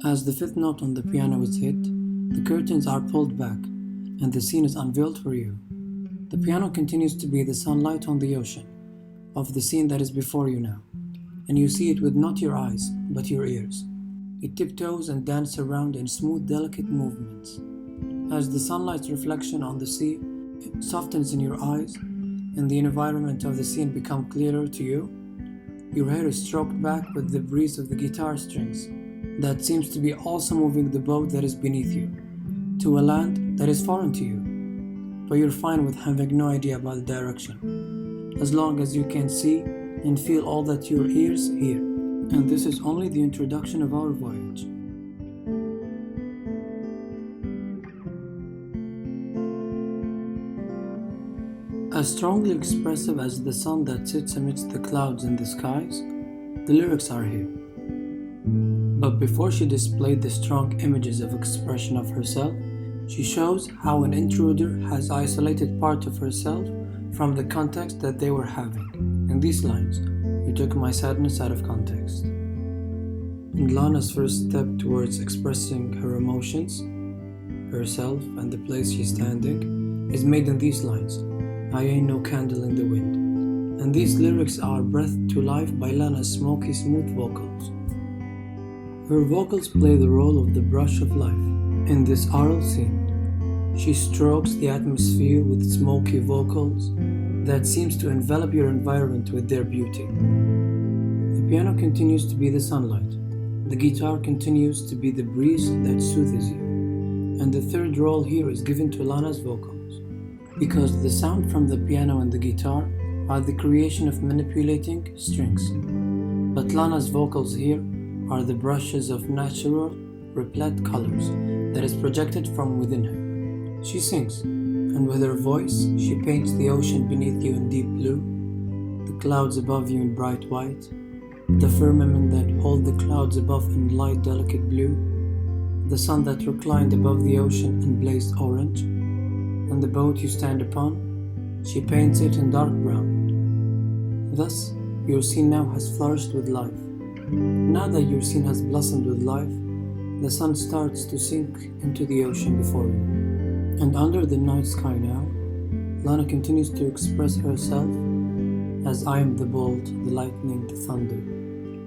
As the fifth note on the piano is hit, the curtains are pulled back, and the scene is unveiled for you. The piano continues to be the sunlight on the ocean, of the scene that is before you now, and you see it with not your eyes, but your ears. It tiptoes and dances around in smooth, delicate movements. As the sunlight's reflection on the sea softens in your eyes, and the environment of the scene becomes clearer to you, your hair is stroked back with the breeze of the guitar strings that seems to be also moving the boat that is beneath you, to a land that is foreign to you. But you're fine with having no idea about the direction, as long as you can see and feel all that your ears hear. And this is only the introduction of our voyage. As strongly expressive as the sun that sits amidst the clouds in the skies, the lyrics are here. But before she displayed the strong images of expression of herself, she shows how an intruder has isolated part of herself from the context that they were having. In these lines, "You took my sadness out of context." And Lana's first step towards expressing her emotions, herself, and the place she's standing is made in these lines, "I ain't no candle in the wind." And these lyrics are breathed to life by Lana's smoky, smooth vocals. Her vocals play the role of the brush of life. In this aural scene, she strokes the atmosphere with smoky vocals that seems to envelop your environment with their beauty. The piano continues to be the sunlight. The guitar continues to be the breeze that soothes you. And the third role here is given to Lana's vocals, because the sound from the piano and the guitar are the creation of manipulating strings. But Lana's vocals here are the brushes of natural, replete colors that is projected from within her. She sings, and with her voice, she paints the ocean beneath you in deep blue, the clouds above you in bright white, the firmament that hold the clouds above in light, delicate blue, the sun that reclined above the ocean in blazed orange, and the boat you stand upon, she paints it in dark brown. Thus, your scene now has flourished with life. Now that your scene has blossomed with life, the sun starts to sink into the ocean before you. And under the night sky now, Lana continues to express herself as "I am the bolt, the lightning, the thunder."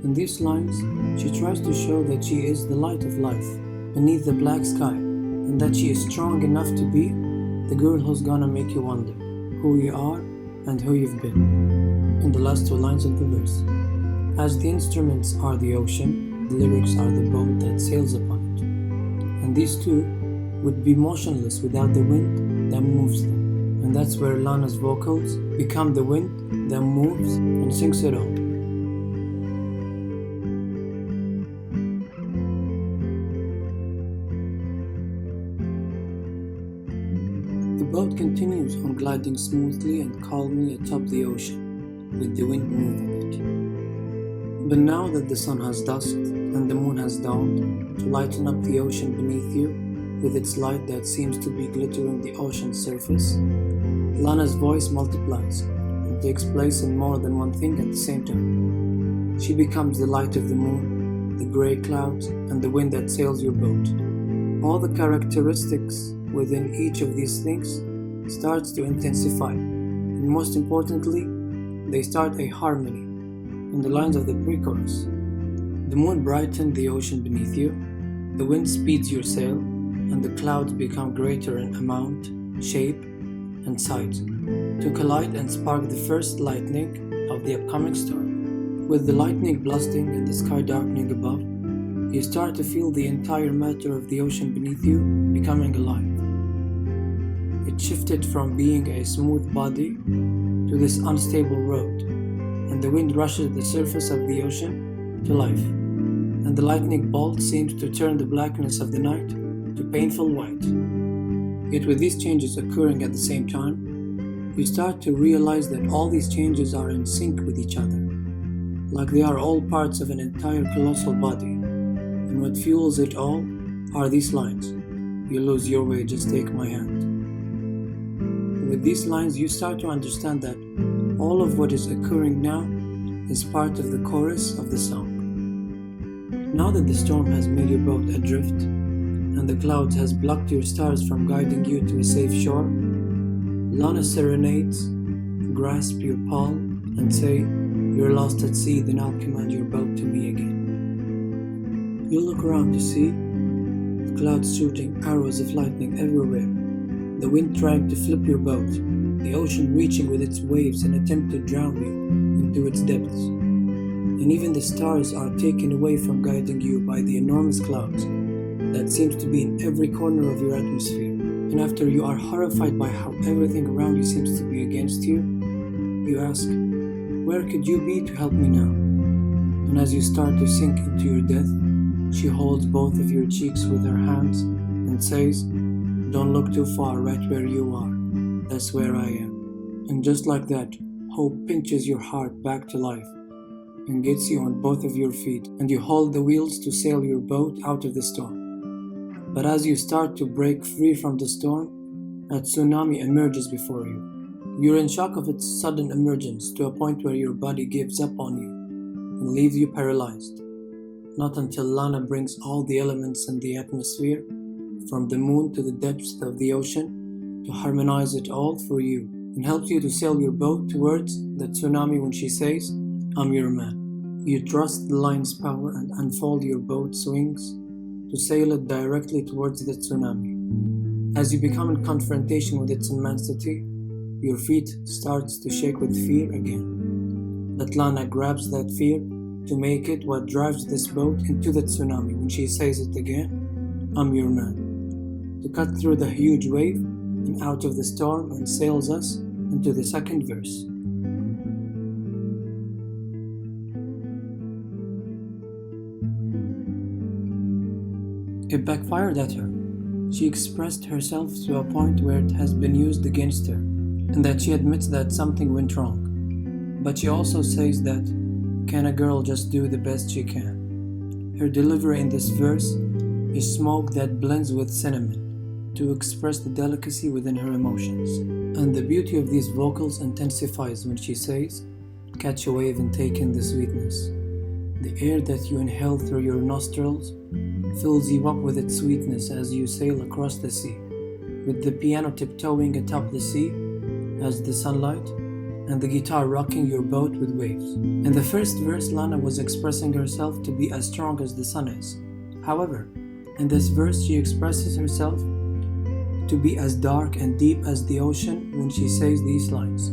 In these lines, she tries to show that she is the light of life beneath the black sky, and that she is strong enough to be the girl who's gonna make you wonder who you are and who you've been. In the last two lines of the verse, as the instruments are the ocean, the lyrics are the boat that sails upon it. And these two would be motionless without the wind that moves them. And that's where Lana's vocals become the wind that moves and sings it all. The boat continues on gliding smoothly and calmly atop the ocean, with the wind moving it. But now that the sun has dusked and the moon has dawned to lighten up the ocean beneath you with its light that seems to be glittering the ocean's surface, Lana's voice multiplies and takes place in more than one thing at the same time. She becomes the light of the moon, the grey clouds, and the wind that sails your boat. All the characteristics within each of these things starts to intensify, and most importantly, they start a harmony. In the lines of the pre-chorus, the moon brightened the ocean beneath you, the wind speeds your sail, and the clouds become greater in amount, shape, and size, to collide and spark the first lightning of the upcoming storm. With the lightning blasting and the sky darkening above, you start to feel the entire matter of the ocean beneath you becoming alive. It shifted from being a smooth body to this unstable road, and the wind rushes the surface of the ocean to life, and the lightning bolt seems to turn the blackness of the night to painful white. Yet with these changes occurring at the same time, you start to realize that all these changes are in sync with each other, like they are all parts of an entire colossal body, and what fuels it all are these lines, "You lose your way, just take my hand." With these lines, you start to understand that all of what is occurring now is part of the chorus of the song. Now that the storm has made your boat adrift, and the clouds has blocked your stars from guiding you to a safe shore, Lana serenades, grasp your palm, and say, "You're lost at sea, then I'll command your boat to me again." You look around to see the clouds shooting arrows of lightning everywhere, the wind trying to flip your boat, the ocean reaching with its waves in an attempt to drown you into its depths. And even the stars are taken away from guiding you by the enormous clouds that seems to be in every corner of your atmosphere. And after you are horrified by how everything around you seems to be against you, you ask, "Where could you be to help me now?" And as you start to sink into your death, she holds both of your cheeks with her hands and says, "Don't look too far, right where you are. That's where I am." And just like that, hope pinches your heart back to life and gets you on both of your feet, and you hold the wheels to sail your boat out of the storm. But as you start to break free from the storm, a tsunami emerges before you. You're in shock of its sudden emergence to a point where your body gives up on you and leaves you paralyzed. Not until Lana brings all the elements in the atmosphere, from the moon to the depths of the ocean, to harmonize it all for you and helps you to sail your boat towards the tsunami when she says, "I'm your man." You trust the line's power and unfold your boat's wings to sail it directly towards the tsunami. As you become in confrontation with its immensity, your feet starts to shake with fear again. But Lana grabs that fear to make it what drives this boat into the tsunami when she says it again, "I'm your man," to cut through the huge wave and out of the storm, and sails us into the second verse. It backfired at her. She expressed herself to a point where it has been used against her, and that she admits that something went wrong. But she also says that, can a girl just do the best she can? Her delivery in this verse is smoke that blends with cinnamon to express the delicacy within her emotions. And the beauty of these vocals intensifies when she says, "Catch a wave and take in the sweetness." The air that you inhale through your nostrils fills you up with its sweetness as you sail across the sea, with the piano tiptoeing atop the sea as the sunlight, and the guitar rocking your boat with waves. In the first verse, Lana was expressing herself to be as strong as the sun is. However, in this verse, she expresses herself to be as dark and deep as the ocean when she says these lines.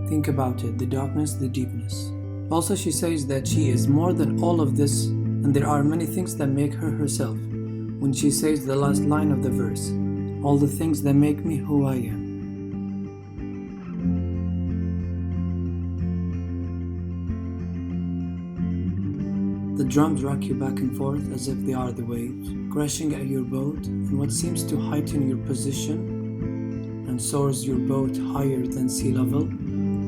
Think about it, the darkness, the deepness. Also, she says that she is more than all of this, and there are many things that make her herself. When she says the last line of the verse, "All the things that make me who I am." The drums rock you back and forth as if they are the waves, crashing at your boat, and what seems to heighten your position and soars your boat higher than sea level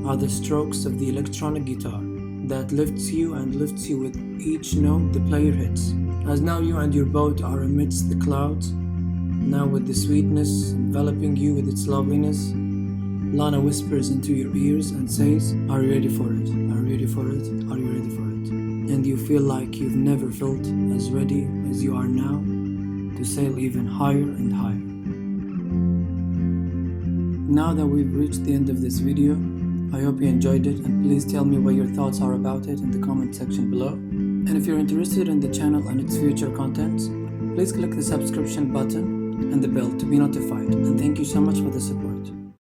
are the strokes of the electronic guitar that lifts you and lifts you with each note the player hits. As now you and your boat are amidst the clouds, now with the sweetness enveloping you with its loveliness, Lana whispers into your ears and says, "Are you ready for it? Are you ready for it? Are you ready for it?" And you feel like you've never felt as ready as you are now to sail even higher and higher. Now that we've reached the end of this video, I hope you enjoyed it, and please tell me what your thoughts are about it in the comment section below. And if you're interested in the channel and its future contents, please click the subscription button and the bell to be notified. And thank you so much for the support.